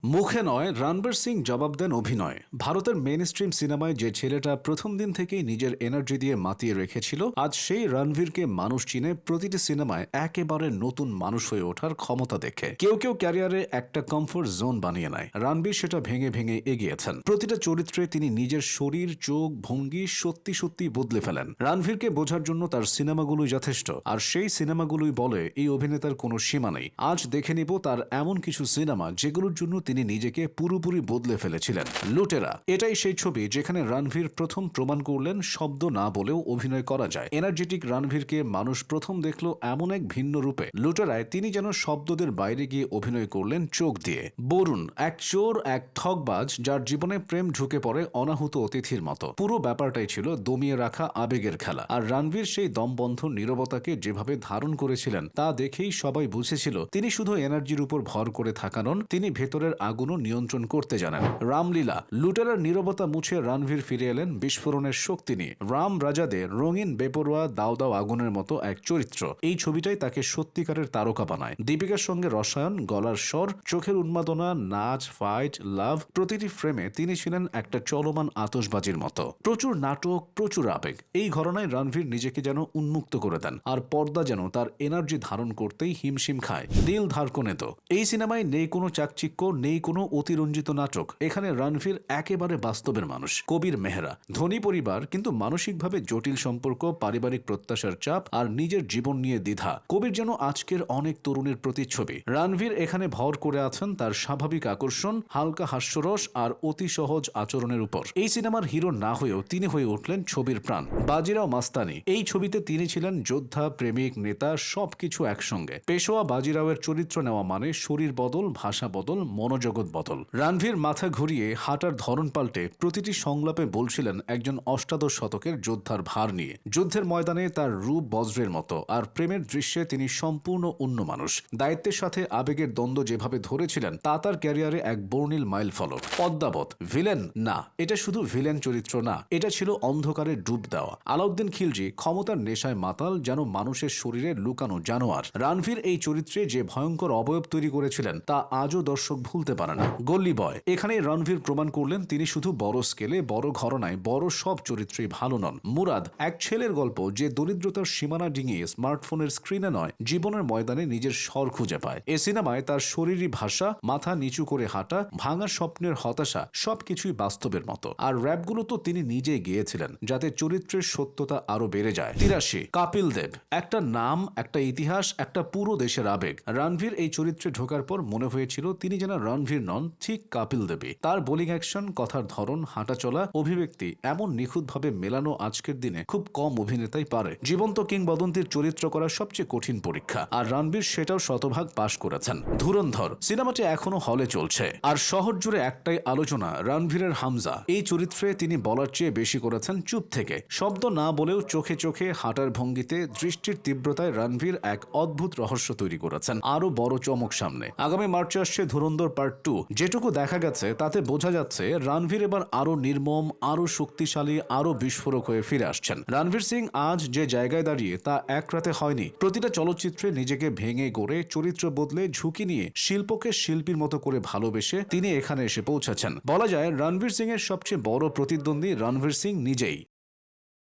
মুখে নয়, রণবীর সিং জবাব দেন অভিনয়। ভারতের মেইন স্ট্রিম সিনেমায় যে ছেলেটা প্রথম দিন থেকেই নিজের এনার্জি দিয়ে মাতিয়ে রেখেছিল, আজ সেই রণবীরকে মানুষ চিনে প্রতিটি সিনেমায় একেবারে নতুন মানুষ হয়ে ওঠার ক্ষমতা দেখে। কেউ কেউ ক্যারিয়ারে একটা কমফোর্ট জোন বানিয়ে নেয়, রণবীর সেটা ভেঙে ভেঙে এগিয়েছেন। প্রতিটা চরিত্রে তিনি নিজের শরীর, চোখ, ভঙ্গি সত্যি সত্যি বদলে ফেলেন। রণবীরকে বোঝার জন্য তার সিনেমাগুলোই যথেষ্ট, আর সেই সিনেমাগুলোই বলে এই অভিনেতার কোনো সীমা নেই। আজ দেখে নিব তার এমন কিছু সিনেমা যেগুলোর জন্য তিনি নিজেকে পুরোপুরি বদলে ফেলেছিলেন। লুটেরা, এটাই সেই ছবি যেখানে রণবীর প্রথম প্রমাণ করলেন শব্দ না বলেও অভিনয় করা যায়। এনার্জেটিক রণবীরকে মানুষ প্রথম দেখল এমন এক ভিন্ন রূপে। লুটেরায় তিনি যেন শব্দদের বাইরে গিয়ে অভিনয় করলেন চোখ দিয়ে। বরুণ, এক চোর, এক ঠকবাজ যার জীবনে প্রেম ঢুকে পড়ে অনাহুত অতিথির মতো। পুরো ব্যাপারটাই ছিল দমিয়ে রাখা আবেগের খেলা, আর রণবীর সেই দমবন্ধ নীরবতাকে যেভাবে ধারণ করেছিলেন তা দেখেই সবাই বুঝেছিল তিনি শুধু এনার্জির উপর ভর করে থাকা নন, তিনি ভেতরের আগুনও নিয়ন্ত্রণ করতে জানেন। রামলীলা, লুটেরার নীরবতা মুছে রণবীর ফিরে এলেন বিস্ফোরণের শক্তি নিয়ে। রাম রাজাদের রঙিন, বেপরোয়া, দাও দাও আগুনের মতো এক চরিত্র। এই ছবিটাই তাকে সত্যিকারের তারকা বানায়। দীপিকার সঙ্গে রসায়ন, গলার স্বর, চোখের উন্মাদনা, নাচ, ফাইট, লাভ, প্রতিটি ফ্রেমে তিনি ছিলেন একটা চলমান আতশবাজির মতো। প্রচুর নাটক, প্রচুর আবেগ। এই ঘটনায় রণবীর নিজেকে যেন উন্মুক্ত করে দেন, আর পর্দা যেন তার এনার্জি ধারণ করতেই হিমশিম খায়। দিল ধারকনে তো, এই সিনেমায় নেই কোনো চাকচিক্য, নেই কোনো অতিরঞ্জিত নাটক। এখানে রণবীর একেবারে বাস্তবের মানুষ। কবির মেহরা, ধনী পরিবার কিন্তু মানসিকভাবে জটিল সম্পর্ক, পারিবারিক প্রত্যাশার চাপ আর নিজের জীবন নিয়ে দ্বিধা। কবির যেন আজকের অনেক তরুণের প্রতিচ্ছবি। রণবীর এখানে ভর করে আছেন তার স্বাভাবিক আকর্ষণ, হালকা হাস্যরস আর অতি সহজ আচরণের উপর। এই সিনেমার হিরো না হয়েও তিনি হয়ে উঠলেন ছবির প্রাণ। বাজিরাও মাস্তানি, এই ছবিতে তিনি ছিলেন যোদ্ধা, প্রেমিক, নেতা, সবকিছু একসঙ্গে। পেশোয়া বাজিরাওয়ের চরিত্র নেওয়া মানে শরীর বদল, ভাষা বদল, মনোজগৎ বদল। রণবীর মাথা ঘুরিয়ে হাঁটার ধরন পাল্টে প্রতিটি সংলাপে বলছিলেন একজন অষ্টাদশ শতকের যোদ্ধার ভার নিয়ে। যুদ্ধের ময়দানে তার রূপ বজ্রের মতো, আর প্রেমের দৃশ্যে তিনি সম্পূর্ণ অন্য মানুষ। দায়িত্বের সাথে আবেগের দ্বন্দ্ব যেভাবে ধরেছিলেন তা তার ক্যারিয়ারে এক বর্ণিল মাইল ফলক। পদ্মাবত, ভিলেন না, এটা শুধু ভিলেন চরিত্র না, এটা ছিল অন্ধকারে ডুব দেওয়া। আলাউদ্দিন খিলজি ক্ষমতার নেশায় মাতাল, যেন মানুষের শরীরে লুকানো জানোয়ার। রণবীর এই চরিত্রে যে ভয়ঙ্কর অবয়ব তৈরি করেছিলেন তা আজও দর্শক ভুলতে পারে না। গল্লি বয়, এখানে রণবীর প্রমাণ করলেন তিনি শুধু বড় স্কেলে, বড় ঘরনায়, বড় সব চরিত্রেই ভালো নন। মুরাদ, এক ছেলের গল্প যে দরিদ্রতার সীমানা ডিঙিয়ে স্মার্টফোনের স্ক্রিনে নয়, জীবনের ময়দানে নিজের স্বর খুঁজে পায়। এ সিনেমায় তার শরীরী ভাষা, মাথা নিচু করে হাঁটা, ভাঙা স্বপ্নের হতাশা সবকিছুই বাস্তবের মতো। আর র্যাপগুলো তো তিনি নিজেই গেয়েছিলেন, যাতে চরিত্রের সত্যতা আরো বেড়ে যায়। 83, কাপিল দেব, একটা নাম, একটা ইতিহাস, একটা পুরো দেশের আবেগ। রণবীর এই চরিত্রে ঢোকার পর মনে হয়েছিল তিনি যেন রণবীর নন, ঠিক কাপিল দেবী। তার বোলিং অ্যাকশন, কথার ধরন, হাঁটা চলা, অভিব্যক্তি এমন নিখুঁতভাবে মেলানো আজকের দিনে খুব কম অভিনেতাই পারে। জীবন্ত কিংবদন্তির চরিত্র করা সবচেয়ে কঠিন পরীক্ষা, আর রণবীর সেটাও শতভাগ পাশ করেছেন। ধুরন্ধর সিনেমাটি এখনো হলে চলছে, আর শহর জুড়ে একটাই আলোচনা, রণবীরের হামজা। এই চরিত্রে তিনি বলার চেয়ে বেশি করেছেন চুপ থেকে। শব্দ না বলেও চোখে চোখে, হাঁটার ভঙ্গিতে, দৃষ্টির তীব্রতায় রণবীর এক অদ্ভুত রহস্য তৈরি করেছেন। আরো বড় চমক সামনে, আগামী মার্চে আসছে ধুরন্ধর পার্ট 2। যেটুকু দেখা গেছে তাতে বোঝা যাচ্ছে রণবীর এবার আরো নির্মম, আরো শক্তিশালী, আরো বিস্ফোরক হয়ে ফিরে আসছেন। রণবীর সিং আজ যে জায়গায় দাঁড়িয়ে তা এক রাতে হয়নি। প্রতিটা চলচ্চিত্রে নিজেকে ভেঙে গড়ে, চরিত্র বদলে, ঝুঁকি নিয়ে, শিল্পকে শিল্পীর মতো করে ভালোবেসে তিনি এখানে এসে পৌঁছেছেন। বলা যায় রণবীর সিং এর সবচেয়ে বড় প্রতিদ্বন্দ্বী রণবীর সিং নিজেই।